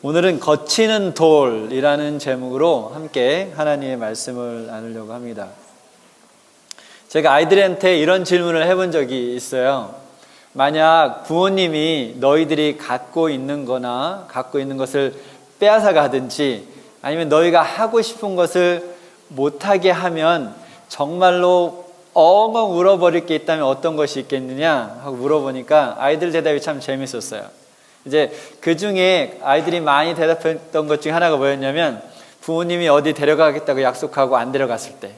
오늘은 거치는 돌이라는 제목으로 함께 하나님의 말씀을 나누려고 합니다. 제가 아이들한테 이런 질문을 해본 적이 있어요. 만약 부모님이 너희들이 갖고 있는 거나 갖고 있는 것을 빼앗아 가든지 아니면 너희가 하고 싶은 것을 못하게 하면 정말로 엉엉 울어버릴 게 있다면 어떤 것이 있겠느냐 하고 물어보니까 아이들 대답이 참 재밌었어요. 이제 그 중에 아이들이 많이 대답했던 것 중에 하나가 뭐였냐면 부모님이 어디 데려가겠다고 약속하고 안 데려갔을 때,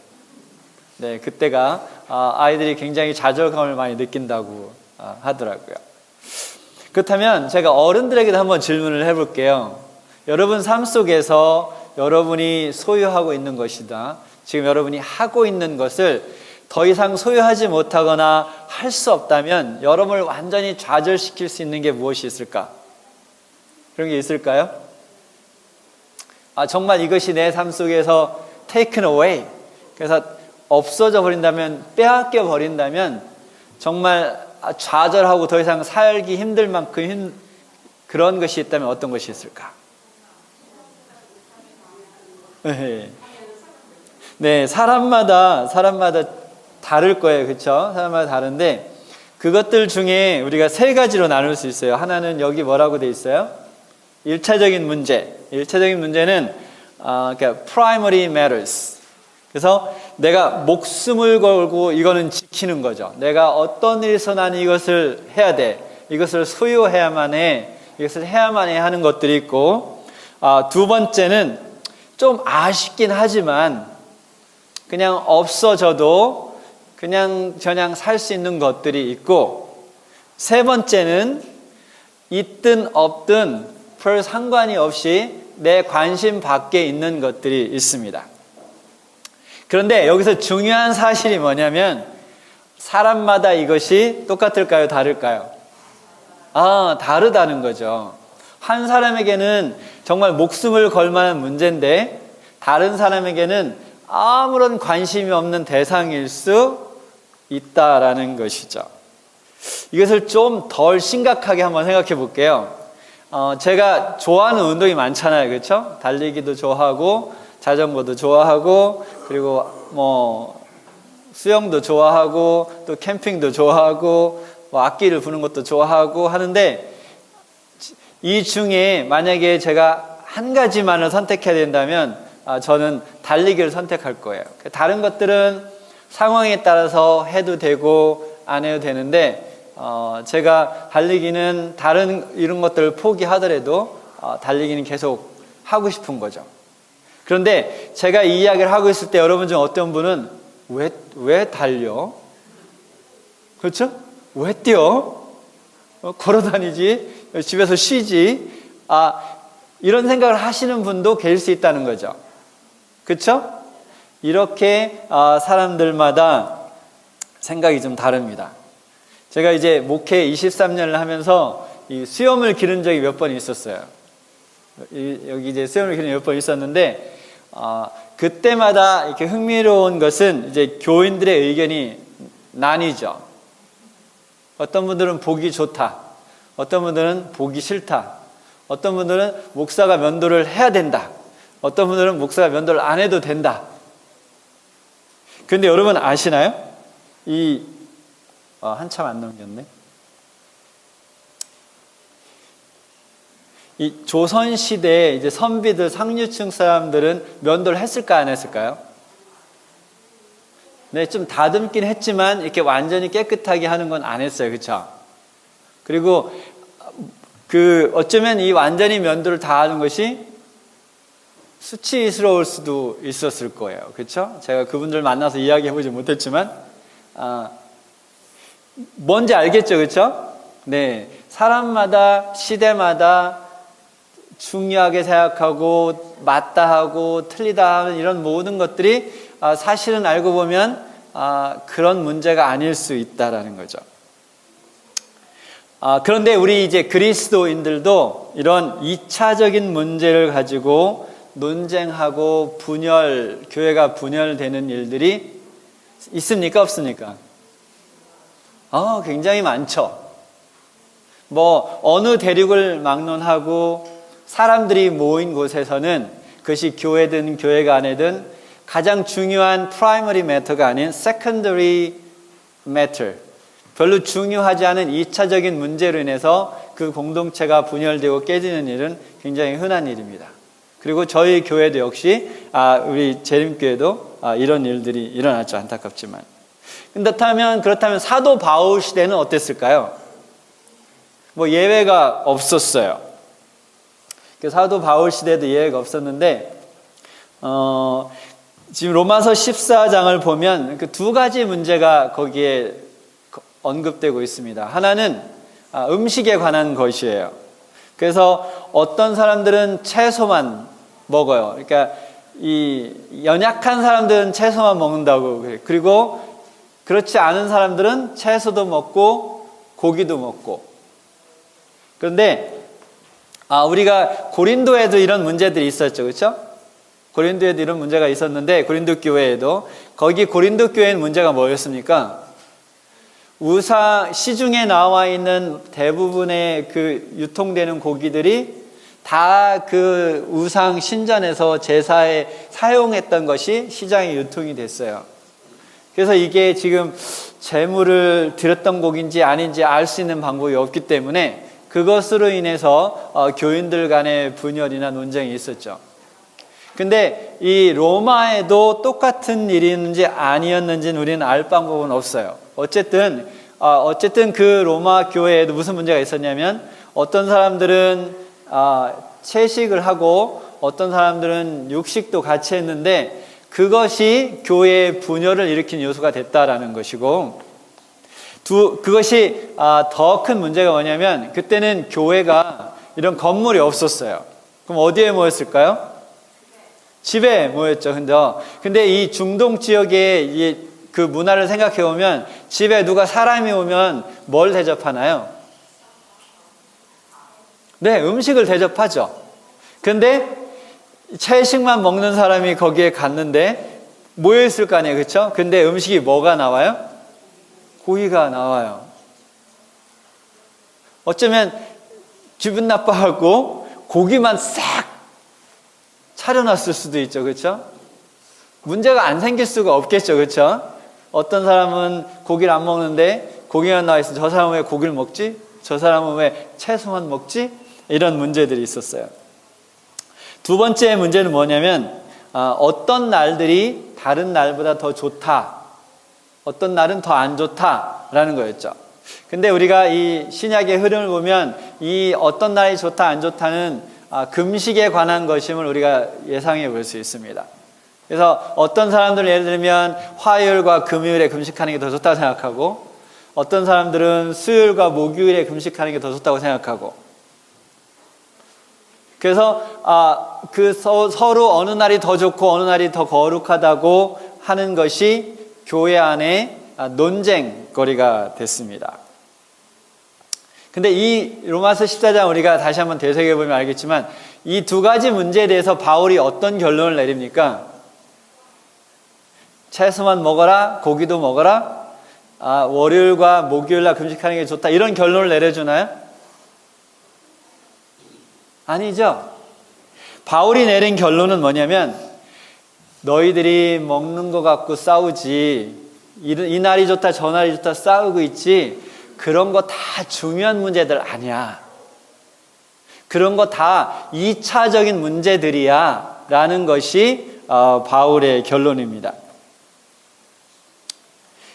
네, 그때가 아이들이 굉장히 좌절감을 많이 느낀다고 하더라고요. 그렇다면 제가 어른들에게도 한번 질문을 해볼게요. 여러분 삶 속에서 여러분이 소유하고 있는 것이다, 지금 여러분이 하고 있는 것을 더 이상 소유하지 못하거나 할 수 없다면 여러분을 완전히 좌절시킬 수 있는 게 무엇이 있을까? 그런 게 있을까요? 정말 이것이 내 삶 속에서 taken away, 그래서 없어져 버린다면, 빼앗겨 버린다면 정말 좌절하고 더 이상 살기 힘들 만큼 그런 것이 있다면 어떤 것이 있을까? 네, 사람마다 다를 거예요. 그렇죠? 사람마다 다른데 그것들 중에 우리가 세 가지로 나눌 수 있어요. 하나는 여기 뭐라고 돼 있어요? 1차적인 문제. 1차적인 문제는 그러니까 primary matters. 그래서 내가 목숨을 걸고 이거는 지키는 거죠. 내가 어떤 일에서 나는 이것을 해야 돼. 이것을 소유해야만 해. 이것을 해야만 해 하는 것들이 있고, 두 번째는 좀 아쉽긴 하지만 그냥 없어져도 그냥 저냥 살 수 있는 것들이 있고, 세 번째는 있든 없든 별 상관이 없이 내 관심 밖에 있는 것들이 있습니다. 그런데 여기서 중요한 사실이 뭐냐면 사람마다 이것이 똑같을까요? 다를까요? 다르다는 거죠. 한 사람에게는 정말 목숨을 걸 만한 문제인데 다른 사람에게는 아무런 관심이 없는 대상일 수 있다라는 것이죠. 이것을 좀 덜 심각하게 한번 생각해 볼게요. 제가 좋아하는 운동이 많잖아요. 그렇죠? 달리기도 좋아하고 자전거도 좋아하고 그리고 수영도 좋아하고 또 캠핑도 좋아하고 악기를 부는 것도 좋아하고 하는데, 이 중에 만약에 제가 한 가지만을 선택해야 된다면 저는 달리기를 선택할 거예요. 다른 것들은 상황에 따라서 해도 되고 안 해도 되는데 제가 달리기는 다른 이런 것들을 포기하더라도 달리기는 계속 하고 싶은 거죠. 그런데 제가 이 이야기를 하고 있을 때 여러분 중 어떤 분은 왜 달려? 그렇죠? 왜 뛰어? 걸어 다니지? 집에서 쉬지? 이런 생각을 하시는 분도 계실 수 있다는 거죠. 그렇죠? 이렇게 사람들마다 생각이 좀 다릅니다. 제가 이제 목회 23년을 하면서 이 수염을 기른 적이 몇 번 있었어요. 여기 이제 수염을 기른 몇 번 있었는데 그때마다 이렇게 흥미로운 것은 이제 교인들의 의견이 나뉘죠. 어떤 분들은 보기 좋다, 어떤 분들은 보기 싫다, 어떤 분들은 목사가 면도를 해야 된다, 어떤 분들은 목사가 면도를 안 해도 된다. 근데 여러분 아시나요? 한참 안 넘겼네. 이 조선시대에 이제 선비들, 상류층 사람들은 면도를 했을까, 안 했을까요? 네, 좀 다듬긴 했지만 이렇게 완전히 깨끗하게 하는 건 안 했어요. 그쵸? 그리고 어쩌면 이 완전히 면도를 다 하는 것이 수치스러울 수도 있었을 거예요. 그렇죠? 제가 그분들 만나서 이야기해보지 못했지만 뭔지 알겠죠? 그렇죠? 네, 사람마다 시대마다 중요하게 생각하고 맞다 하고 틀리다 하는 이런 모든 것들이 사실은 알고 보면 그런 문제가 아닐 수 있다라는 거죠. 그런데 우리 이제 그리스도인들도 이런 2차적인 문제를 가지고 논쟁하고 교회가 분열되는 일들이 있습니까? 없습니까? 굉장히 많죠. 어느 대륙을 막론하고 사람들이 모인 곳에서는 그것이 교회든 교회가 아니든 가장 중요한 primary matter가 아닌 secondary matter, 별로 중요하지 않은 2차적인 문제로 인해서 그 공동체가 분열되고 깨지는 일은 굉장히 흔한 일입니다. 그리고 저희 교회도 역시 우리 재림교회도 이런 일들이 일어났죠. 안타깝지만. 그렇다면 사도 바울 시대는 어땠을까요? 뭐 예외가 없었어요. 사도 바울 시대도 예외가 없었는데 지금 로마서 14장을 보면 그 두 가지 문제가 거기에 언급되고 있습니다. 하나는 음식에 관한 것이에요. 그래서 어떤 사람들은 채소만 먹어요. 그러니까 이 연약한 사람들은 채소만 먹는다고 그래요. 그리고 그렇지 않은 사람들은 채소도 먹고 고기도 먹고. 그런데 우리가 고린도에도 이런 문제들이 있었죠. 그렇죠? 고린도에도 이런 문제가 있었는데 고린도 교회에도 거기 고린도 교회는 문제가 뭐였습니까? 시중에 나와 있는 대부분의 그 유통되는 고기들이 다 그 우상 신전에서 제사에 사용했던 것이 시장에 유통이 됐어요. 그래서 이게 지금 제물을 드렸던 고기인지 아닌지 알 수 있는 방법이 없기 때문에 그것으로 인해서 교인들 간의 분열이나 논쟁이 있었죠. 근데 이 로마에도 똑같은 일이었는지 아니었는지는 우리는 알 방법은 없어요. 어쨌든 그 로마 교회에도 무슨 문제가 있었냐면 어떤 사람들은 채식을 하고 어떤 사람들은 육식도 같이 했는데 그것이 교회의 분열을 일으킨 요소가 됐다라는 것이고 그것이 더 큰 문제가 뭐냐면 그때는 교회가 이런 건물이 없었어요. 그럼 어디에 모였을까요? 집에 모였죠. 근데 이 중동 지역의 그 문화를 생각해 보면 집에 누가 사람이 오면 뭘 대접하나요? 네, 음식을 대접하죠. 근데 채식만 먹는 사람이 거기에 갔는데 모여 있을 거 아니에요. 그렇죠? 근데 음식이 뭐가 나와요? 고기가 나와요. 어쩌면 기분 나빠하고 고기만 싹 차려놨을 수도 있죠. 그렇죠? 문제가 안 생길 수가 없겠죠. 그렇죠? 어떤 사람은 고기를 안 먹는데 고기만 나와 있어. 저 사람은 왜 고기를 먹지? 저 사람은 왜 채소만 먹지? 이런 문제들이 있었어요. 두 번째 문제는 뭐냐면 어떤 날들이 다른 날보다 더 좋다. 어떤 날은 더 안 좋다라는 거였죠. 근데 우리가 이 신약의 흐름을 보면 이 어떤 날이 좋다 안 좋다는 금식에 관한 것임을 우리가 예상해 볼 수 있습니다. 그래서 어떤 사람들은 예를 들면 화요일과 금요일에 금식하는 게 더 좋다고 생각하고 어떤 사람들은 수요일과 목요일에 금식하는 게 더 좋다고 생각하고 그래서 서로 어느 날이 더 좋고 어느 날이 더 거룩하다고 하는 것이 교회 안에 논쟁거리가 됐습니다. 근데 이 로마서 14장 우리가 다시 한번 되새겨 보면 알겠지만 이 두 가지 문제에 대해서 바울이 어떤 결론을 내립니까? 채소만 먹어라, 고기도 먹어라, 월요일과 목요일날 금식하는 게 좋다 이런 결론을 내려주나요? 아니죠. 바울이 내린 결론은 뭐냐면 너희들이 먹는 거 갖고 싸우지 이 날이 좋다 저 날이 좋다 싸우고 있지 그런 거 다 중요한 문제들 아니야. 그런 거 다 2차적인 문제들이야 라는 것이 바울의 결론입니다.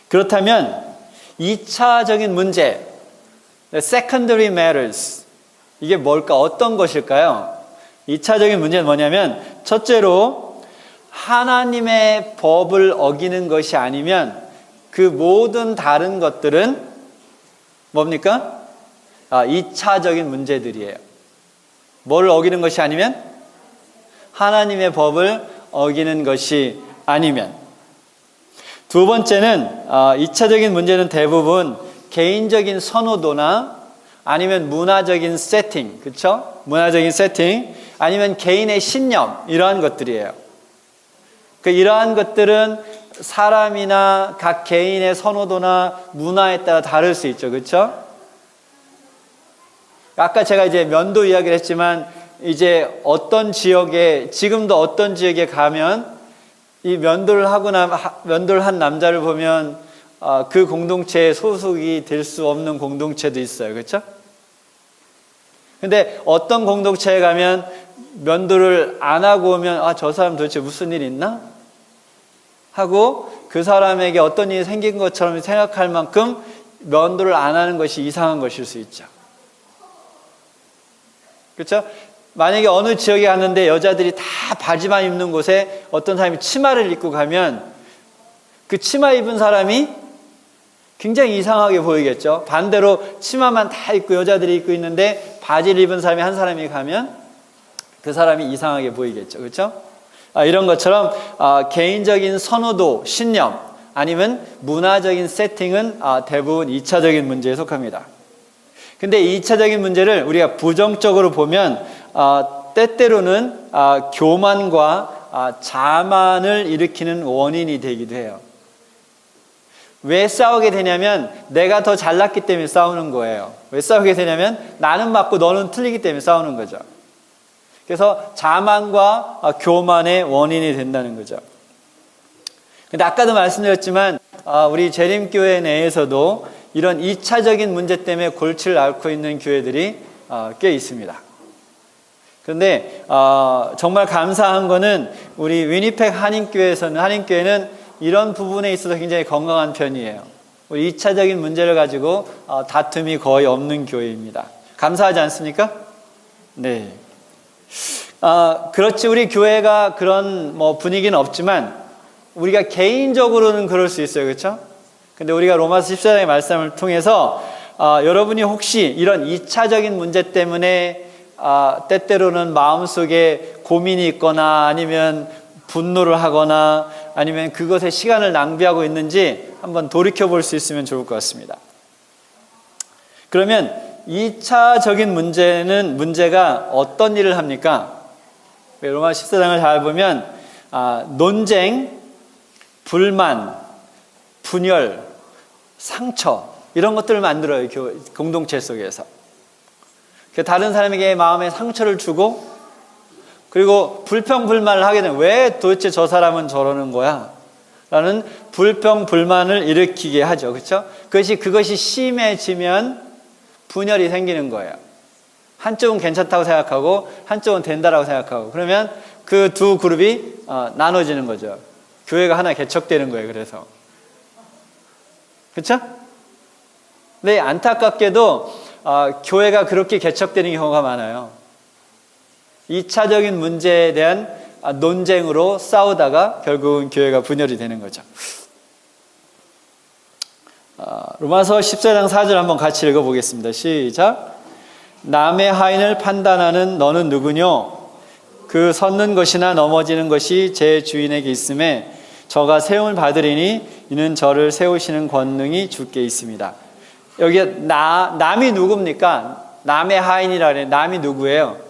그렇다면 2차적인 문제 secondary matters 이게 뭘까? 어떤 것일까요? 2차적인 문제는 뭐냐면 첫째로 하나님의 법을 어기는 것이 아니면 그 모든 다른 것들은 뭡니까? 2차적인 문제들이에요. 뭘 어기는 것이 아니면? 하나님의 법을 어기는 것이 아니면. 두 번째는 2차적인 문제는 대부분 개인적인 선호도나 아니면 문화적인 세팅, 그렇죠? 문화적인 세팅, 아니면 개인의 신념 이러한 것들이에요. 이러한 것들은 사람이나 각 개인의 선호도나 문화에 따라 다를 수 있죠, 그렇죠? 아까 제가 이제 면도 이야기를 했지만 이제 어떤 지역에, 지금도 어떤 지역에 가면 이 면도를 한 남자를 보면 그 공동체에 소속이 될 수 없는 공동체도 있어요. 그렇죠? 근데 어떤 공동체에 가면 면도를 안 하고 오면 저 사람 도대체 무슨 일 있나? 하고 그 사람에게 어떤 일이 생긴 것처럼 생각할 만큼 면도를 안 하는 것이 이상한 것일 수 있죠. 그렇죠? 만약에 어느 지역에 갔는데 여자들이 다 바지만 입는 곳에 어떤 사람이 치마를 입고 가면 그 치마 입은 사람이 굉장히 이상하게 보이겠죠. 반대로 치마만 다 입고 여자들이 입고 있는데 바지를 입은 사람이 한 사람이 가면 그 사람이 이상하게 보이겠죠. 그렇죠? 이런 것처럼 개인적인 선호도, 신념 아니면 문화적인 세팅은 대부분 2차적인 문제에 속합니다. 근데 2차적인 문제를 우리가 부정적으로 보면 때때로는 교만과 자만을 일으키는 원인이 되기도 해요. 왜 싸우게 되냐면 내가 더 잘났기 때문에 싸우는 거예요. 왜 싸우게 되냐면 나는 맞고 너는 틀리기 때문에 싸우는 거죠. 그래서 자만과 교만의 원인이 된다는 거죠. 근데 아까도 말씀드렸지만 우리 재림교회 내에서도 이런 2차적인 문제 때문에 골치를 앓고 있는 교회들이 꽤 있습니다. 그런데 정말 감사한 거는 우리 위니펙 한인교회는 이런 부분에 있어서 굉장히 건강한 편이에요. 우리 2차적인 문제를 가지고 다툼이 거의 없는 교회입니다. 감사하지 않습니까? 네. 그렇지 우리 교회가 그런 분위기는 없지만 우리가 개인적으로는 그럴 수 있어요. 그렇죠? 근데 우리가 로마서 14장의 말씀을 통해서 여러분이 혹시 이런 2차적인 문제 때문에 때때로는 마음속에 고민이 있거나 아니면 분노를 하거나 아니면 그것에 시간을 낭비하고 있는지 한번 돌이켜 볼 수 있으면 좋을 것 같습니다. 그러면 2차적인 문제가 어떤 일을 합니까? 로마 14장을 잘 보면 논쟁, 불만, 분열, 상처 이런 것들을 만들어요. 공동체 속에서. 다른 사람에게 마음에 상처를 주고 그리고 불평불만을 하게 되면 왜 도대체 저 사람은 저러는 거야? 라는 불평불만을 일으키게 하죠. 그렇죠? 그것이 심해지면 분열이 생기는 거예요. 한쪽은 괜찮다고 생각하고 한쪽은 된다라고 생각하고 그러면 그 두 그룹이 나눠지는 거죠. 교회가 하나 개척되는 거예요. 그래서 그렇죠? 네, 안타깝게도 교회가 그렇게 개척되는 경우가 많아요. 2차적인 문제에 대한 논쟁으로 싸우다가 결국은 교회가 분열이 되는 거죠. 로마서 14장 4절 한번 같이 읽어보겠습니다. 시작. 남의 하인을 판단하는 너는 누구뇨? 그 섰는 것이나 넘어지는 것이 제 주인에게 있음에 저가 세움을 받으리니 이는 저를 세우시는 권능이 주께 있습니다. 여기 남이 누굽니까? 남의 하인이라 그래요. 남이 누구예요?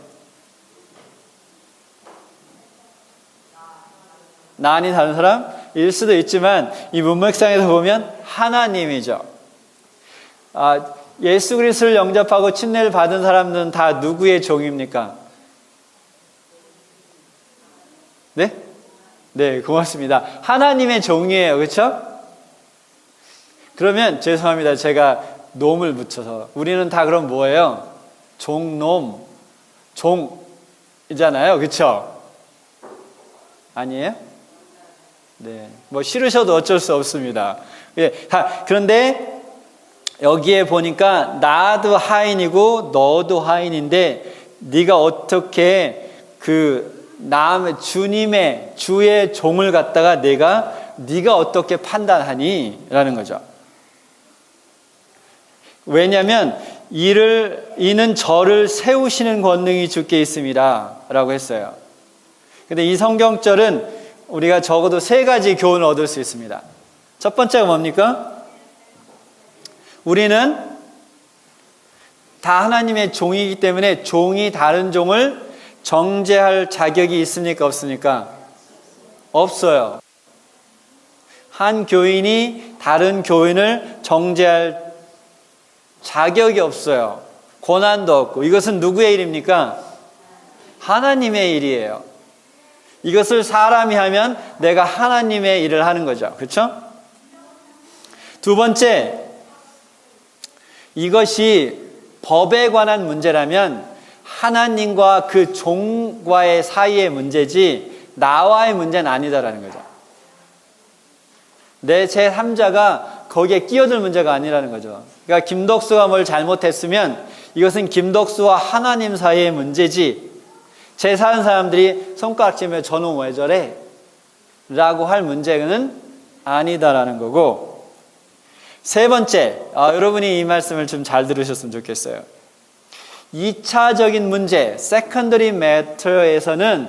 나 아닌 다른 사람일 수도 있지만 이 문맥상에서 보면 하나님이죠. 예수 그리스도를 영접하고 침례를 받은 사람들은 다 누구의 종입니까? 네? 네, 고맙습니다. 하나님의 종이에요. 그렇죠? 그러면 죄송합니다. 제가 놈을 붙여서 우리는 다 그럼 뭐예요? 종놈, 종이잖아요. 그렇죠? 아니에요? 네, 싫으셔도 어쩔 수 없습니다. 예, 그런데 여기에 보니까 나도 하인이고 너도 하인인데 네가 어떻게 주님의 주의 종을 갖다가 네가 어떻게 판단하니? 라는 거죠. 왜냐하면 이는 저를 세우시는 권능이 주께 있습니다 라고 했어요. 근데 이 성경절은 우리가 적어도 3가지 교훈을 얻을 수 있습니다. 첫 번째가 뭡니까? 우리는 다 하나님의 종이기 때문에 종이 다른 종을 정죄할 자격이 있습니까? 없습니까? 없어요. 한 교인이 다른 교인을 정죄할 자격이 없어요. 권한도 없고. 이것은 누구의 일입니까? 하나님의 일이에요. 이것을 사람이 하면 내가 하나님의 일을 하는 거죠. 그렇죠? 두 번째, 이것이 법에 관한 문제라면 하나님과 그 종과의 사이의 문제지 나와의 문제는 아니다라는 거죠. 내 제3자가 거기에 끼어들 문제가 아니라는 거죠. 그러니까 김덕수가 뭘 잘못했으면 이것은 김덕수와 하나님 사이의 문제지 제사하는 사람들이 손가락질며 저놈 왜 저래? 라고 할 문제는 아니다라는 거고, 세 번째, 여러분이 이 말씀을 좀 잘 들으셨으면 좋겠어요. 2차적인 문제, secondary matter에서는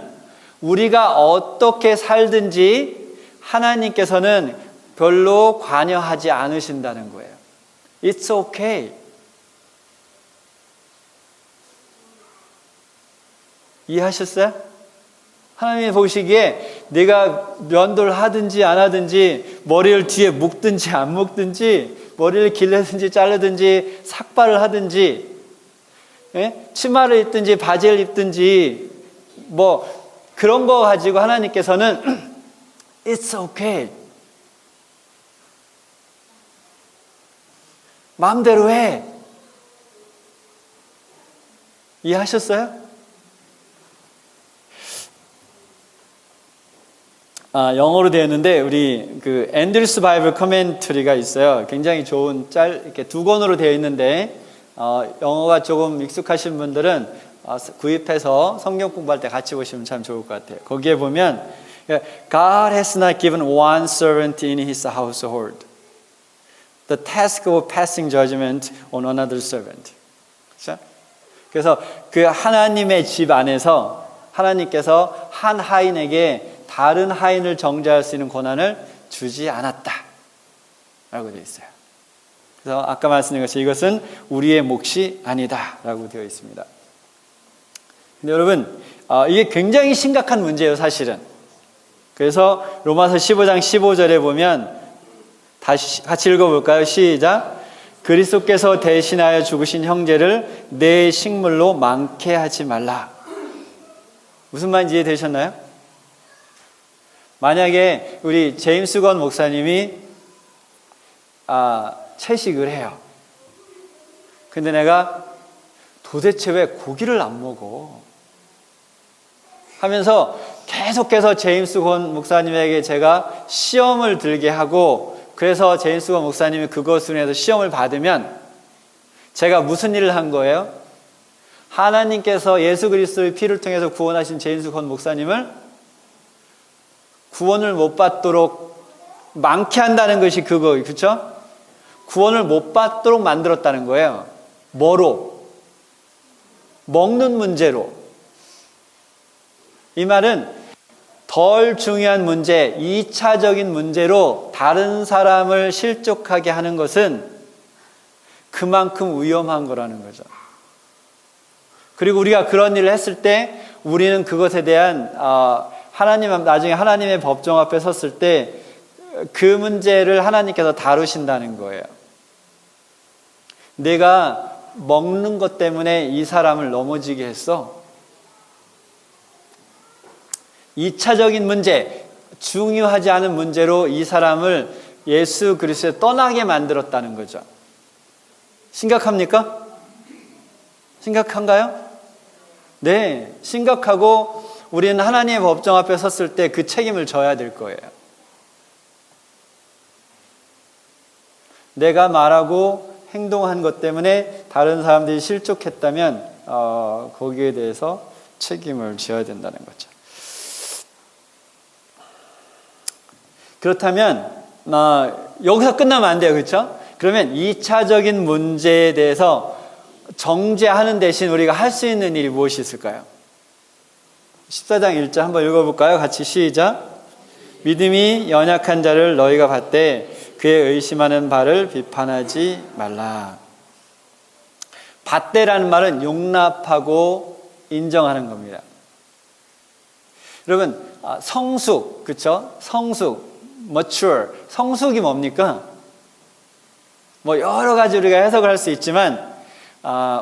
우리가 어떻게 살든지 하나님께서는 별로 관여하지 않으신다는 거예요. It's okay. 이해하셨어요? 하나님이 보시기에 내가 면도를 하든지 안 하든지 머리를 뒤에 묶든지 안 묶든지 머리를 길르든지 자르든지 삭발을 하든지 치마를 입든지 바지를 입든지 뭐 그런 거 가지고 하나님께서는 It's okay. 마음대로 해. 이해하셨어요? 영어로 되어 있는데 우리 그 앤드루스 바이블 커멘터리가 있어요. 굉장히 좋은 이렇게 2권으로 되어 있는데 영어가 조금 익숙하신 분들은 구입해서 성경 공부할 때 같이 보시면 참 좋을 것 같아요. 거기에 보면 God has not given one servant in his household the task of passing judgment on another servant. 그렇죠? 그래서 그 하나님의 집 안에서 하나님께서 한 하인에게 다른 하인을 정죄할 수 있는 권한을 주지 않았다 라고 되어 있어요. 그래서 아까 말씀드린 것이 이것은 우리의 몫이 아니다 라고 되어 있습니다. 근데 여러분 이게 굉장히 심각한 문제예요 사실은. 그래서 로마서 15장 15절에 보면 다시 같이 읽어볼까요? 시작. 그리스도께서 대신하여 죽으신 형제를 내 식물로 많게 하지 말라. 무슨 말인지 이해되셨나요? 만약에 우리 제임스 건 목사님이 채식을 해요. 근데 내가 도대체 왜 고기를 안 먹어? 하면서 계속해서 제임스 건 목사님에게 제가 시험을 들게 하고 그래서 제임스 건 목사님이 그것으로 인해서 시험을 받으면 제가 무슨 일을 한 거예요? 하나님께서 예수 그리스도의 피를 통해서 구원하신 제임스 건 목사님을 구원을 못 받도록 많게 한다는 것이 그거, 그렇죠? 구원을 못 받도록 만들었다는 거예요. 뭐로? 먹는 문제로. 이 말은 덜 중요한 문제, 2차적인 문제로 다른 사람을 실족하게 하는 것은 그만큼 위험한 거라는 거죠. 그리고 우리가 그런 일을 했을 때 우리는 그것에 대한 나중에 하나님의 법정 앞에 섰을 때 그 문제를 하나님께서 다루신다는 거예요. 내가 먹는 것 때문에 이 사람을 넘어지게 했어. 2차적인 문제, 중요하지 않은 문제로 이 사람을 예수 그리스도에 떠나게 만들었다는 거죠. 심각합니까? 심각한가요? 네, 심각하고 우리는 하나님의 법정 앞에 섰을 때 그 책임을 져야 될 거예요. 내가 말하고 행동한 것 때문에 다른 사람들이 실족했다면 거기에 대해서 책임을 져야 된다는 거죠. 그렇다면 여기서 끝나면 안 돼요. 그렇죠? 그러면 2차적인 문제에 대해서 정죄하는 대신 우리가 할 수 있는 일이 무엇이 있을까요? 14장 1절 한번 읽어볼까요? 같이 시작. 믿음이 연약한 자를 너희가 받되 그의 의심하는 바를 비판하지 말라. 받되라는 말은 용납하고 인정하는 겁니다. 여러분 성숙, 그렇죠? 성숙, mature. 성숙이 뭡니까? 뭐 여러 가지 우리가 해석을 할 수 있지만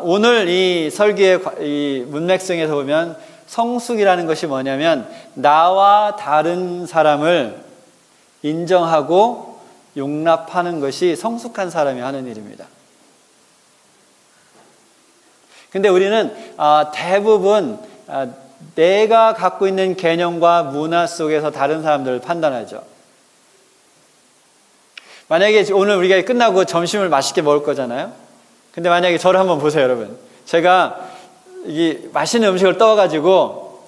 오늘 이 설교의 이 문맥성에서 보면 성숙이라는 것이 뭐냐면 나와 다른 사람을 인정하고 용납하는 것이 성숙한 사람이 하는 일입니다. 근데 우리는 대부분 내가 갖고 있는 개념과 문화 속에서 다른 사람들을 판단하죠. 만약에 오늘 우리가 끝나고 점심을 맛있게 먹을 거잖아요. 근데 만약에 저를 한번 보세요, 여러분. 제가 이 맛있는 음식을 떠가지고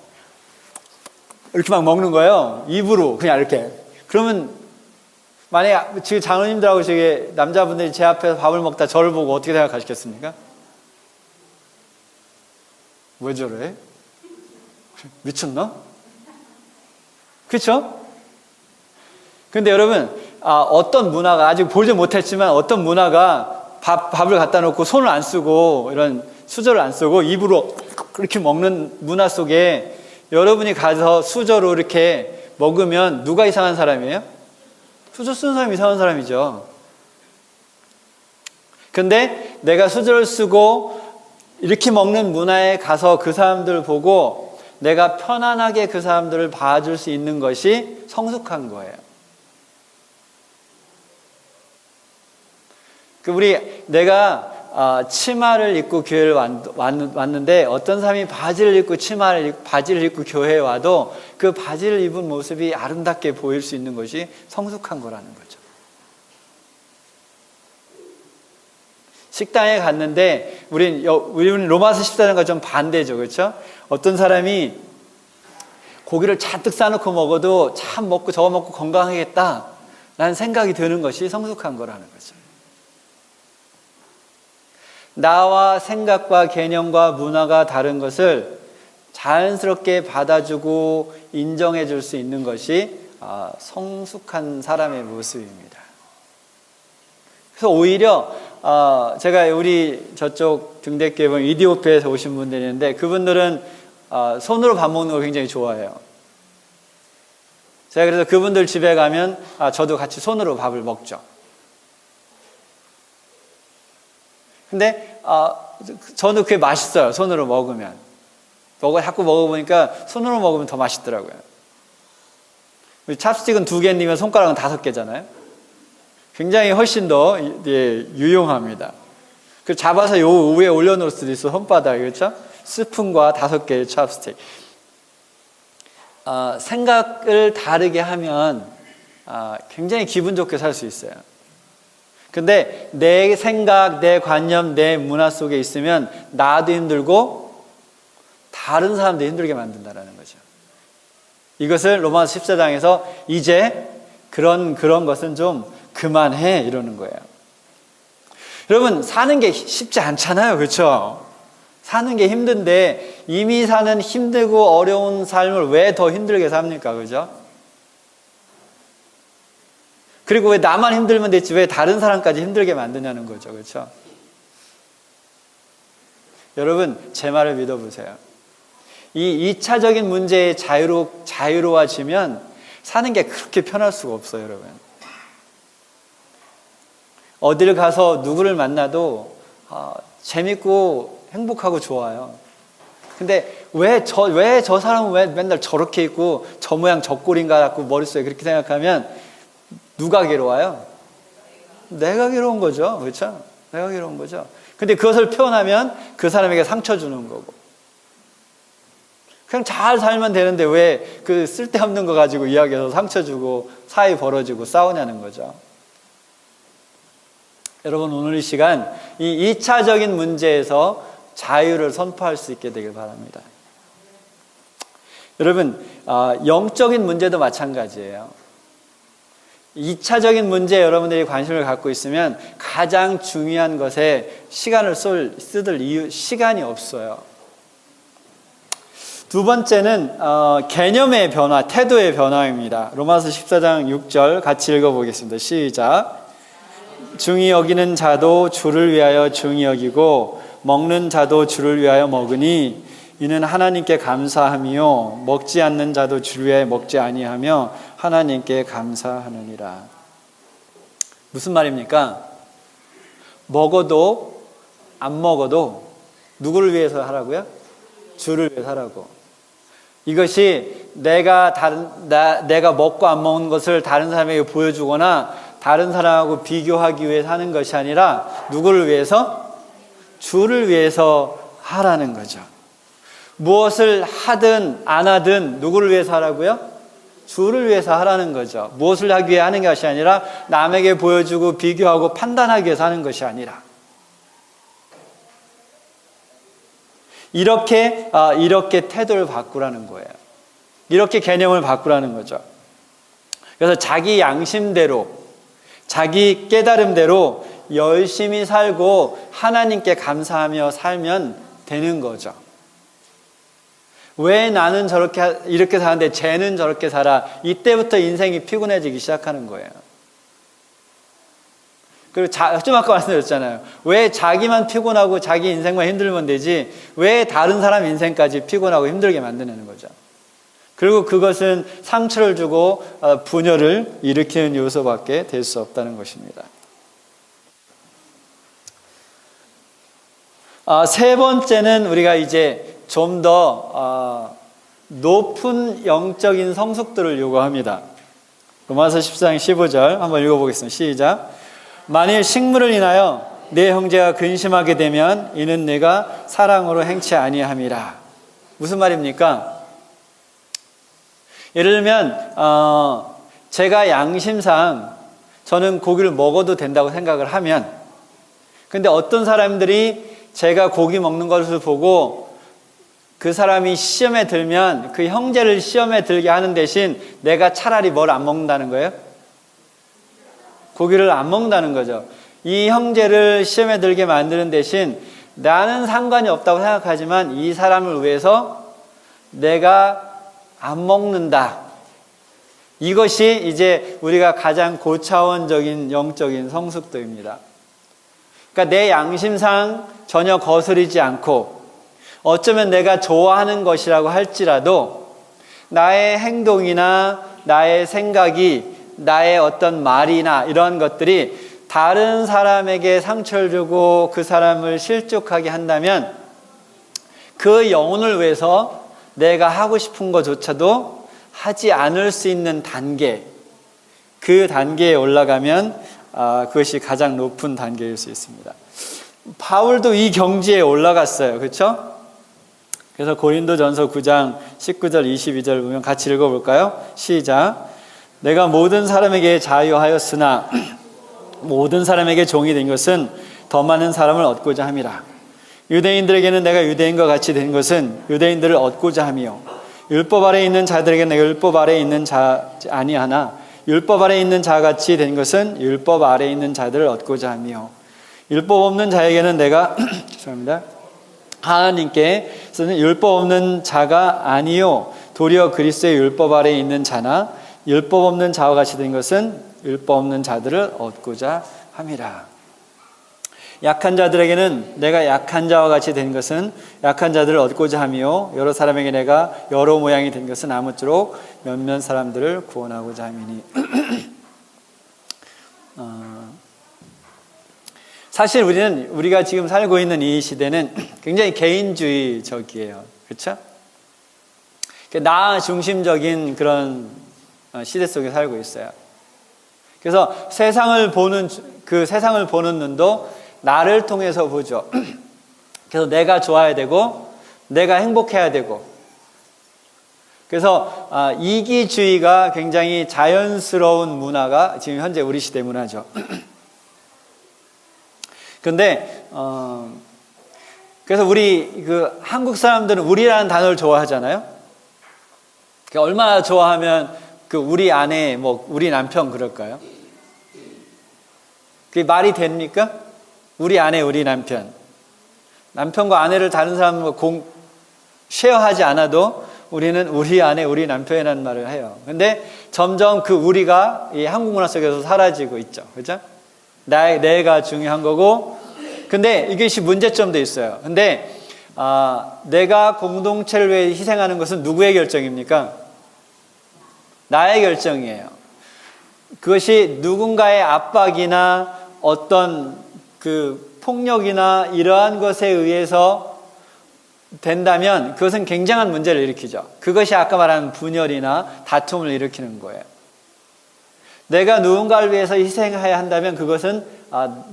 이렇게 막 먹는 거예요. 입으로 그냥 이렇게. 그러면 만약에 지금 장로님들하고 저기 남자분들이 제 앞에서 밥을 먹다 저를 보고 어떻게 생각하시겠습니까? 왜 저래? 미쳤나? 그렇죠? 근데 여러분, 어떤 문화가 아직 보지 못했지만 어떤 문화가 밥을 갖다 놓고 손을 안 쓰고 이런 수저를 안 쓰고 입으로 그렇게 먹는 문화 속에 여러분이 가서 수저로 이렇게 먹으면 누가 이상한 사람이에요? 수저 쓰는 사람이 이상한 사람이죠. 근데 내가 수저를 쓰고 이렇게 먹는 문화에 가서 그 사람들을 보고 내가 편안하게 그 사람들을 봐줄 수 있는 것이 성숙한 거예요. 내가 치마를 입고 교회를 왔는데 어떤 사람이 바지를 입고 교회에 와도 그 바지를 입은 모습이 아름답게 보일 수 있는 것이 성숙한 거라는 거죠. 식당에 갔는데 우리는 로마서 14장과 좀 반대죠. 그렇죠? 어떤 사람이 고기를 잔뜩 싸놓고 먹어도 참 먹고 저거 먹고 건강하겠다라는 생각이 드는 것이 성숙한 거라는 거죠. 나와 생각과 개념과 문화가 다른 것을 자연스럽게 받아주고 인정해 줄 수 있는 것이 성숙한 사람의 모습입니다. 그래서 오히려 제가 우리 저쪽 등대교회 보면 이디오피아에서 오신 분들이 있는데 그분들은 손으로 밥 먹는 걸 굉장히 좋아해요. 제가 그래서 그분들 집에 가면 저도 같이 손으로 밥을 먹죠. 근데 저는 그게 맛있어요. 손으로 먹으면. 자꾸 먹어보니까 손으로 먹으면 더 맛있더라고요. 찹스틱은 2개님면 손가락은 5개잖아요. 굉장히 훨씬 더 유용합니다. 그 잡아서 요 위에 올려놓을 수도 있어. 손바닥에. 그렇죠? 스푼과 5개의 찹스틱. 생각을 다르게 하면 굉장히 기분 좋게 살 수 있어요. 근데 내 생각, 내 관념, 내 문화 속에 있으면 나도 힘들고 다른 사람도 힘들게 만든다는 거죠. 이것을 로마서 14장에서 이제 그런 것은 좀 그만해 이러는 거예요. 여러분, 사는 게 쉽지 않잖아요. 그렇죠? 사는 게 힘든데 이미 사는 힘들고 어려운 삶을 왜 더 힘들게 삽니까? 그죠? 그리고 왜 나만 힘들면 됐지 왜 다른 사람까지 힘들게 만드냐는 거죠. 그렇죠? 여러분, 제 말을 믿어보세요. 이 2차적인 문제에 자유로워지면 사는 게 그렇게 편할 수가 없어요. 여러분. 어딜 가서 누구를 만나도 재밌고 행복하고 좋아요. 근데 왜 저 사람은 왜 맨날 저렇게 있고 저 모양 저 꼴인가 갖고 머릿속에 그렇게 생각하면 누가 괴로워요? 내가 괴로운 거죠. 그렇죠? 내가 괴로운 거죠. 근데 그것을 표현하면 그 사람에게 상처 주는 거고. 그냥 잘 살면 되는데 왜 그 쓸데없는 거 가지고 이야기해서 상처 주고 사이 벌어지고 싸우냐는 거죠. 여러분, 오늘 이 시간 이 2차적인 문제에서 자유를 선포할 수 있게 되길 바랍니다. 여러분, 영적인 문제도 마찬가지예요. 2차적인 문제에 여러분들이 관심을 갖고 있으면 가장 중요한 것에 시간을 쓰들 시간이 없어요. 두 번째는 개념의 변화, 태도의 변화입니다. 로마서 14장 6절 같이 읽어보겠습니다. 시작. 중히 여기는 자도 주를 위하여 중히 여기고 먹는 자도 주를 위하여 먹으니 이는 하나님께 감사함이요 먹지 않는 자도 주를 위하여 먹지 아니하며 하나님께 감사하느니라. 무슨 말입니까? 먹어도 안 먹어도 누구를 위해서 하라고요? 주를 위해서 하라고. 이것이 내가 먹고 안 먹는 것을 다른 사람에게 보여주거나 다른 사람하고 비교하기 위해서 하는 것이 아니라 누구를 위해서? 주를 위해서 하라는 거죠. 무엇을 하든 안 하든 누구를 위해서 하라고요? 주를 위해서 하라는 거죠. 무엇을 하기 위해 하는 것이 아니라 남에게 보여주고 비교하고 판단하기 위해서 하는 것이 아니라. 이렇게 태도를 바꾸라는 거예요. 이렇게 개념을 바꾸라는 거죠. 그래서 자기 양심대로, 자기 깨달음대로 열심히 살고 하나님께 감사하며 살면 되는 거죠. 왜 나는 이렇게 사는데 쟤는 저렇게 살아? 이때부터 인생이 피곤해지기 시작하는 거예요. 그리고 좀 아까 말씀드렸잖아요. 왜 자기만 피곤하고 자기 인생만 힘들면 되지 왜 다른 사람 인생까지 피곤하고 힘들게 만드는 거죠. 그리고 그것은 상처를 주고 분열을 일으키는 요소밖에 될 수 없다는 것입니다. 세 번째는 우리가 이제 좀 더 높은 영적인 성숙들을 요구합니다. 로마서 14장 15절 한번 읽어보겠습니다. 시작. 만일 식물을 인하여 내 형제가 근심하게 되면 이는 내가 사랑으로 행치 아니함이라. 무슨 말입니까? 예를 들면 제가 양심상 저는 고기를 먹어도 된다고 생각을 하면, 근데 어떤 사람들이 제가 고기 먹는 것을 보고 그 사람이 시험에 들면 그 형제를 시험에 들게 하는 대신 내가 차라리 뭘 안 먹는다는 거예요? 고기를 안 먹는다는 거죠. 이 형제를 시험에 들게 만드는 대신 나는 상관이 없다고 생각하지만 이 사람을 위해서 내가 안 먹는다. 이것이 이제 우리가 가장 고차원적인 영적인 성숙도입니다. 그러니까 내 양심상 전혀 거스르지 않고 어쩌면 내가 좋아하는 것이라고 할지라도 나의 행동이나 나의 생각이 나의 어떤 말이나 이런 것들이 다른 사람에게 상처를 주고 그 사람을 실족하게 한다면 그 영혼을 위해서 내가 하고 싶은 것조차도 하지 않을 수 있는 단계, 그 단계에 올라가면 그것이 가장 높은 단계일 수 있습니다. 바울도 이 경지에 올라갔어요. 그렇죠? 그래서 고린도전서 9장 19절 22절 보면 같이 읽어볼까요? 시작. 내가 모든 사람에게 자유하였으나 모든 사람에게 종이 된 것은 더 많은 사람을 얻고자 함이라. 유대인들에게는 내가 유대인과 같이 된 것은 유대인들을 얻고자 함이요 율법 아래에 있는 자들에게는 내가 율법 아래에 있는 자 아니하나 율법 아래에 있는 자같이 된 것은 율법 아래에 있는 자들을 얻고자 함이요 율법 없는 자에게는 내가 죄송합니다. 하나님께서는 율법 없는 자가 아니요 도리어 그리스도의 율법 아래에 있는 자나 율법 없는 자와 같이 된 것은 율법 없는 자들을 얻고자 함이라. 약한 자들에게는 내가 약한 자와 같이 된 것은 약한 자들을 얻고자 함이요 여러 사람에게 내가 여러 모양이 된 것은 아무쪼록 몇몇 사람들을 구원하고자 함이니. 사실 우리가 지금 살고 있는 이 시대는 굉장히 개인주의적이에요. 그렇죠? 나 중심적인 그런 시대 속에 살고 있어요. 그래서 세상을 보는 눈도 나를 통해서 보죠. 그래서 내가 좋아야 되고 내가 행복해야 되고, 그래서 이기주의가 굉장히 자연스러운 문화가 지금 현재 우리 시대 문화죠. 그런데 그래서 우리 한국 사람들은 우리라는 단어를 좋아하잖아요. 얼마나 좋아하면 우리 아내, 우리 남편 그럴까요? 그게 말이 됩니까? 우리 아내, 우리 남편. 남편과 아내를 다른 사람과 쉐어하지 않아도 우리는 우리 아내, 우리 남편이라는 말을 해요. 근데 점점 우리가 이 한국 문화 속에서 사라지고 있죠. 그죠? 내가 중요한 거고. 근데 이것이 문제점도 있어요. 근데 내가 공동체를 위해 희생하는 것은 누구의 결정입니까? 나의 결정이에요. 그것이 누군가의 압박이나 어떤 폭력이나 이러한 것에 의해서 된다면 그것은 굉장한 문제를 일으키죠. 그것이 아까 말한 분열이나 다툼을 일으키는 거예요. 내가 누군가를 위해서 희생해야 한다면 그것은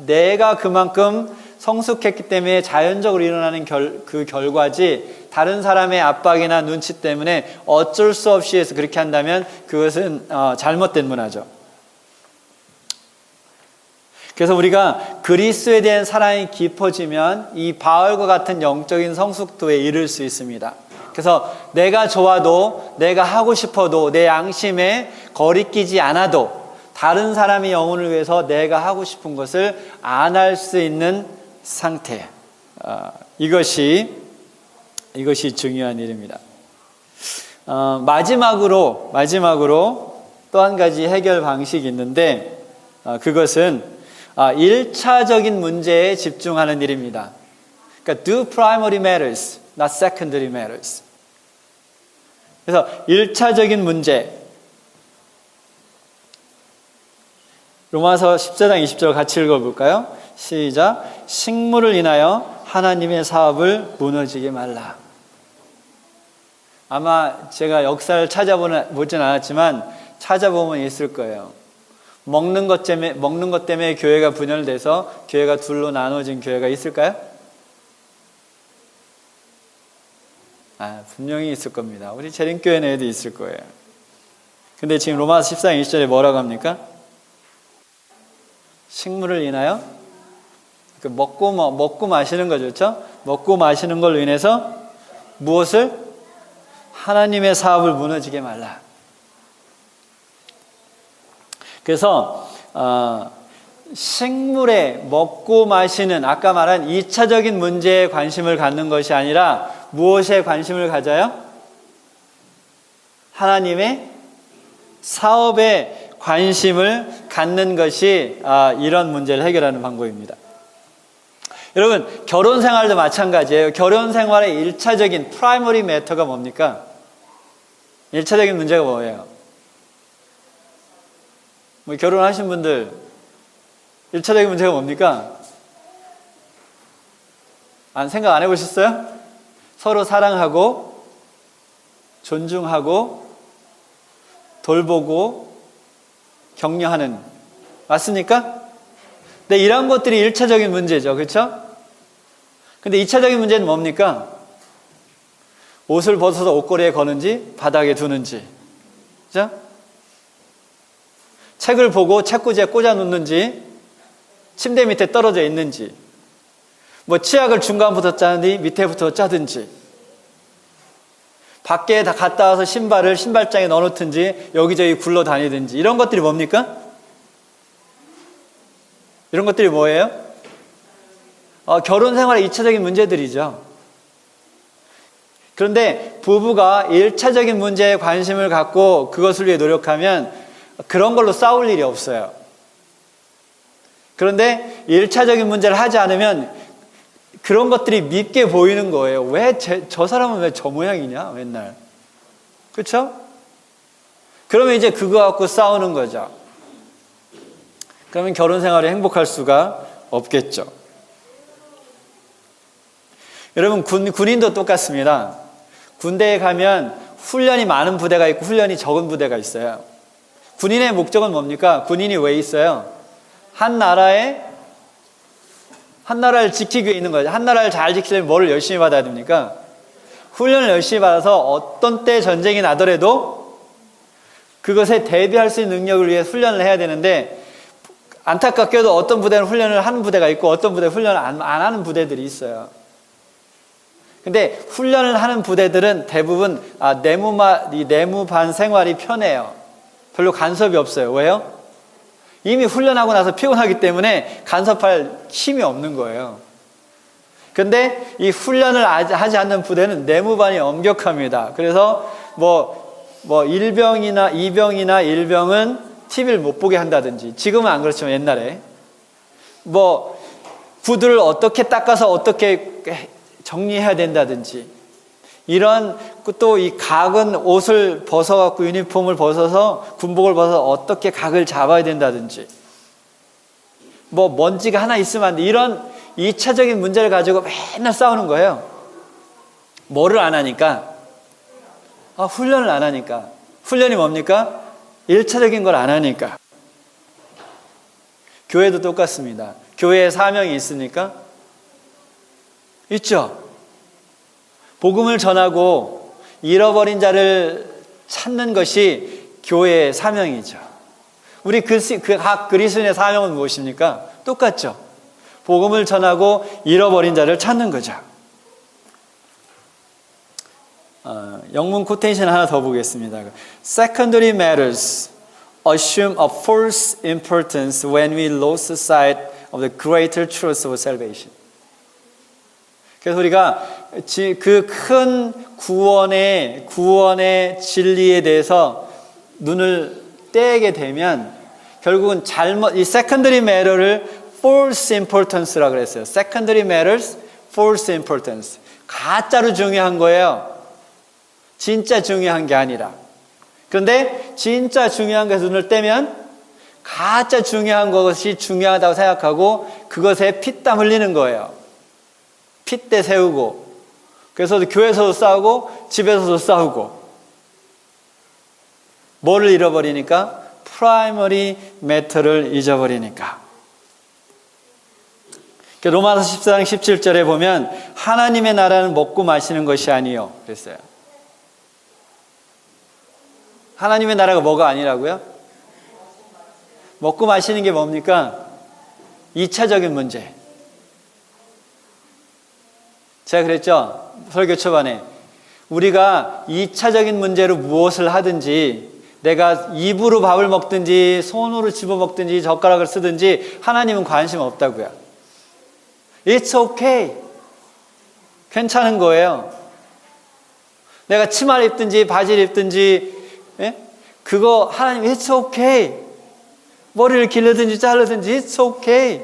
내가 그만큼 성숙했기 때문에 자연적으로 일어나는 그 결과지, 다른 사람의 압박이나 눈치 때문에 어쩔 수 없이 해서 그렇게 한다면 그것은 잘못된 문화죠. 그래서 우리가 그리스도에 대한 사랑이 깊어지면 이 바울과 같은 영적인 성숙도에 이를 수 있습니다. 그래서 내가 좋아도, 내가 하고 싶어도, 내 양심에 거리끼지 않아도 다른 사람의 영혼을 위해서 내가 하고 싶은 것을 안 할 수 있는 상태. 이것이 중요한 일입니다. 마지막으로 또 한 가지 해결 방식이 있는데, 그것은 1차적인 문제에 집중하는 일입니다. 그러니까 do primary matters, not secondary matters. 그래서 1차적인 문제, 로마서 14장 20절 같이 읽어볼까요? 시작. 식물을 인하여 하나님의 사업을 무너지게 말라. 아마 제가 역사를 찾아보진 않았지만 찾아보면 있을 거예요. 먹는 것 때문에 교회가 분열돼서 교회가 둘로 나눠진 교회가 있을까요? 분명히 있을 겁니다. 우리 재림교회 내에도 있을 거예요. 근데 지금 로마서 14장 20절에 뭐라고 합니까? 식물을 인하여 먹고 마시는 거죠. 그렇죠? 먹고 마시는 걸로 인해서 무엇을? 하나님의 사업을 무너지게 말라. 그래서 식물에 먹고 마시는 아까 말한 2차적인 문제에 관심을 갖는 것이 아니라 무엇에 관심을 가져요? 하나님의 사업에 관심을 갖는 것이 이런 문제를 해결하는 방법입니다. 여러분, 결혼 생활도 마찬가지예요. 결혼 생활의 1차적인 프라이머리 매터가 뭡니까? 1차적인 문제가 뭐예요? 결혼하신 분들 1차적인 문제가 뭡니까? 생각 안 해보셨어요? 서로 사랑하고 존중하고 돌보고 격려하는, 맞습니까? 네, 이런 것들이 1차적인 문제죠. 그렇죠? 근데 2차적인 문제는 뭡니까? 옷을 벗어서 옷걸이에 거는지 바닥에 두는지, 그렇죠? 책을 보고 책꽂이에 꽂아 놓는지 침대 밑에 떨어져 있는지, 치약을 중간부터 짜든지 밑에부터 짜든지, 밖에 다 갔다 와서 신발을 신발장에 넣어놓든지 여기저기 굴러다니든지, 이런 것들이 뭡니까? 이런 것들이 뭐예요? 결혼 생활의 2차적인 문제들이죠. 그런데 부부가 1차적인 문제에 관심을 갖고 그것을 위해 노력하면 그런 걸로 싸울 일이 없어요. 그런데 1차적인 문제를 하지 않으면 그런 것들이 밉게 보이는 거예요. 왜 저 사람은 왜 저 모양이냐 맨날, 그렇죠? 그러면 이제 그거 갖고 싸우는 거죠. 그러면 결혼 생활이 행복할 수가 없겠죠. 여러분, 군인도 똑같습니다. 군대에 가면 훈련이 많은 부대가 있고 훈련이 적은 부대가 있어요. 군인의 목적은 뭡니까? 군인이 왜 있어요? 한 나라를 지키기 위해 있는 거죠. 한 나라를 잘 지키려면 뭐를 열심히 받아야 됩니까? 훈련을 열심히 받아서 어떤 때 전쟁이 나더라도 그것에 대비할 수 있는 능력을 위해 훈련을 해야 되는데, 안타깝게도 어떤 부대는 훈련을 하는 부대가 있고 어떤 부대는 훈련을 안 하는 부대들이 있어요. 근데 훈련을 하는 부대들은 대부분 내무반 생활이 편해요. 별로 간섭이 없어요. 왜요? 이미 훈련하고 나서 피곤하기 때문에 간섭할 힘이 없는 거예요. 근데 이 훈련을 하지 않는 부대는 내무반이 엄격합니다. 그래서 일병이나 이병이나 일병은 TV를 못 보게 한다든지, 지금은 안 그렇지만 옛날에 구두를 어떻게 닦아서 어떻게 정리해야 된다든지, 이런, 또 이 각은 옷을 벗어갖고 유니폼을 벗어서 군복을 벗어서 어떻게 각을 잡아야 된다든지, 먼지가 하나 있으면 안 돼, 이런 2차적인 문제를 가지고 맨날 싸우는 거예요. 뭐를 안 하니까? 훈련을 안 하니까. 훈련이 뭡니까? 1차적인 걸 안 하니까. 교회도 똑같습니다. 교회에 사명이 있습니까? 있죠. 복음을 전하고 잃어버린 자를 찾는 것이 교회의 사명이죠. 우리 각 그리스도인의 사명은 무엇입니까? 똑같죠. 복음을 전하고 잃어버린 자를 찾는 거죠. 영문 코테이션 하나 더 보겠습니다. Secondary matters assume a false importance when we lose sight of the greater truth of salvation. 그래서 우리가 그 큰 구원의 진리에 대해서 눈을 떼게 되면 결국은 이 secondary matter를 false importance라고 그랬어요. Secondary matters, false importance. 가짜로 중요한 거예요. 진짜 중요한 게 아니라. 그런데 진짜 중요한 것에 눈을 떼면 가짜 중요한 것이 중요하다고 생각하고 그것에 피땀 흘리는 거예요. 핏대 세우고. 그래서 교회에서도 싸우고 집에서도 싸우고. 뭐를 잃어버리니까? 프라이머리 매터를 잊어버리니까. 로마서 14장 17절에 보면 하나님의 나라는 먹고 마시는 것이 아니요 그랬어요. 하나님의 나라가 뭐가 아니라고요? 먹고 마시는 게 뭡니까? 2차적인 문제. 제가 그랬죠? 설교 초반에 우리가 2차적인 문제로 무엇을 하든지 내가 입으로 밥을 먹든지 손으로 집어먹든지 젓가락을 쓰든지 하나님은 관심 없다고요. It's okay. 괜찮은 거예요. 내가 치마를 입든지 바지를 입든지 그거 하나님 It's okay. 머리를 기르든지 자르든지 It's okay.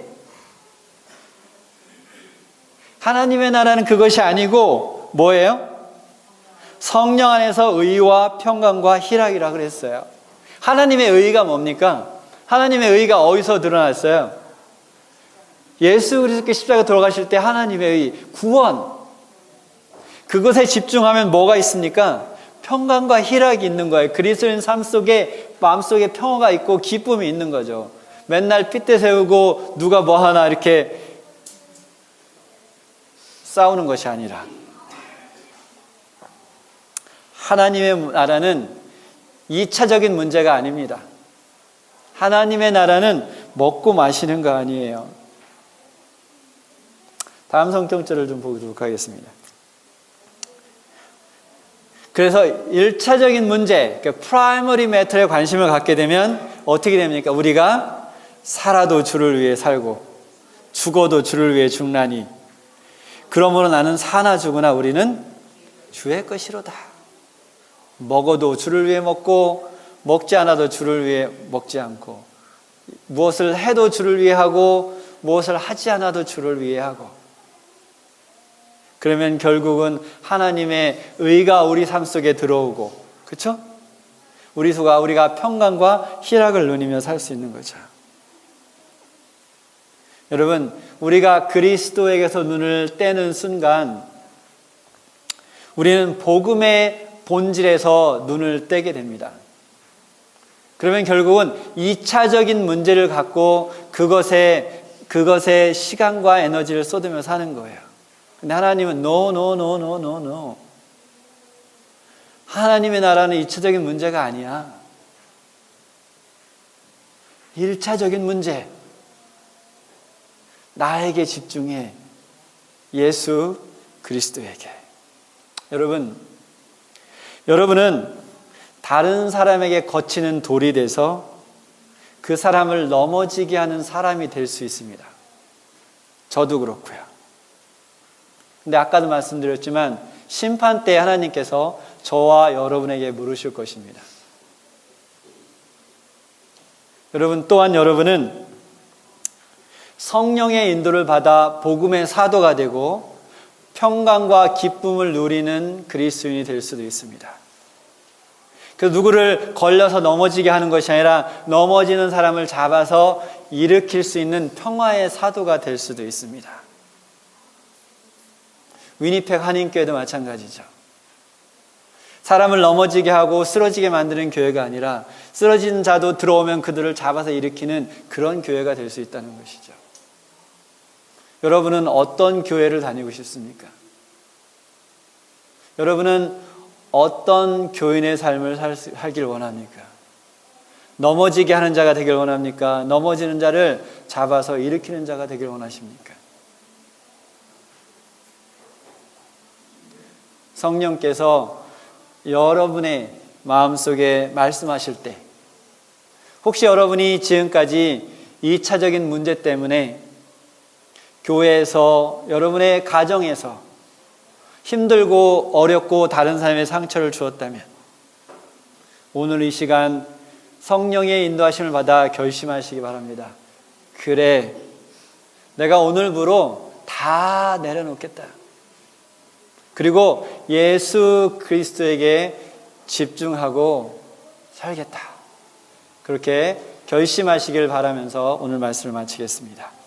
하나님의 나라는 그것이 아니고 뭐예요? 성령 안에서 의와 평강과 희락이라 그랬어요. 하나님의 의가 뭡니까? 하나님의 의가 어디서 드러났어요? 예수 그리스도께 십자가 돌아가실 때 하나님의 의, 구원. 그것에 집중하면 뭐가 있습니까? 평강과 희락이 있는 거예요. 그리스도인 삶 속에 마음속에 평화가 있고 기쁨이 있는 거죠. 맨날 핏대 세우고 누가 뭐 하나 이렇게 싸우는 것이 아니라 하나님의 나라는 2차적인 문제가 아닙니다. 하나님의 나라는 먹고 마시는 거 아니에요. 다음 성경절을 좀 보도록 하겠습니다. 그래서 1차적인 문제, 그러니까 프라이머리 매터에 관심을 갖게 되면 어떻게 됩니까? 우리가 살아도 주를 위해 살고 죽어도 주를 위해 죽나니 그러므로 나는 사나 죽으나 우리는 주의 것이로다. 먹어도 주를 위해 먹고 먹지 않아도 주를 위해 먹지 않고 무엇을 해도 주를 위해 하고 무엇을 하지 않아도 주를 위해 하고 그러면 결국은 하나님의 의가 우리 삶 속에 들어오고 그렇죠? 우리가 평강과 희락을 누리며 살 수 있는 거죠. 여러분 우리가 그리스도에게서 눈을 떼는 순간 우리는 복음의 본질에서 눈을 떼게 됩니다. 그러면 결국은 2차적인 문제를 갖고 그것에 시간과 에너지를 쏟으며 사는 거예요. 근데 하나님은 no. 하나님의 나라는 2차적인 문제가 아니야. 1차적인 문제. 나에게 집중해. 예수 그리스도에게. 여러분은 다른 사람에게 거치는 돌이 돼서 그 사람을 넘어지게 하는 사람이 될 수 있습니다. 저도 그렇고요. 근데 아까도 말씀드렸지만 심판 때 하나님께서 저와 여러분에게 물으실 것입니다. 또한 여러분은 성령의 인도를 받아 복음의 사도가 되고 평강과 기쁨을 누리는 그리스도인이 될 수도 있습니다. 그래서 누구를 걸려서 넘어지게 하는 것이 아니라 넘어지는 사람을 잡아서 일으킬 수 있는 평화의 사도가 될 수도 있습니다. 위니펙 한인교회도 마찬가지죠. 사람을 넘어지게 하고 쓰러지게 만드는 교회가 아니라 쓰러진 자도 들어오면 그들을 잡아서 일으키는 그런 교회가 될 수 있다는 것이죠. 여러분은 어떤 교회를 다니고 싶습니까? 여러분은 어떤 교인의 삶을 살길 원합니까? 넘어지게 하는 자가 되길 원합니까? 넘어지는 자를 잡아서 일으키는 자가 되길 원하십니까? 성령께서 여러분의 마음속에 말씀하실 때, 혹시 여러분이 지금까지 2차적인 문제 때문에 교회에서, 여러분의 가정에서 힘들고 어렵고 다른 사람의 상처를 주었다면 오늘 이 시간 성령의 인도하심을 받아 결심하시기 바랍니다. 그래, 내가 오늘부로 다 내려놓겠다. 그리고 예수 그리스도에게 집중하고 살겠다. 그렇게 결심하시길 바라면서 오늘 말씀을 마치겠습니다.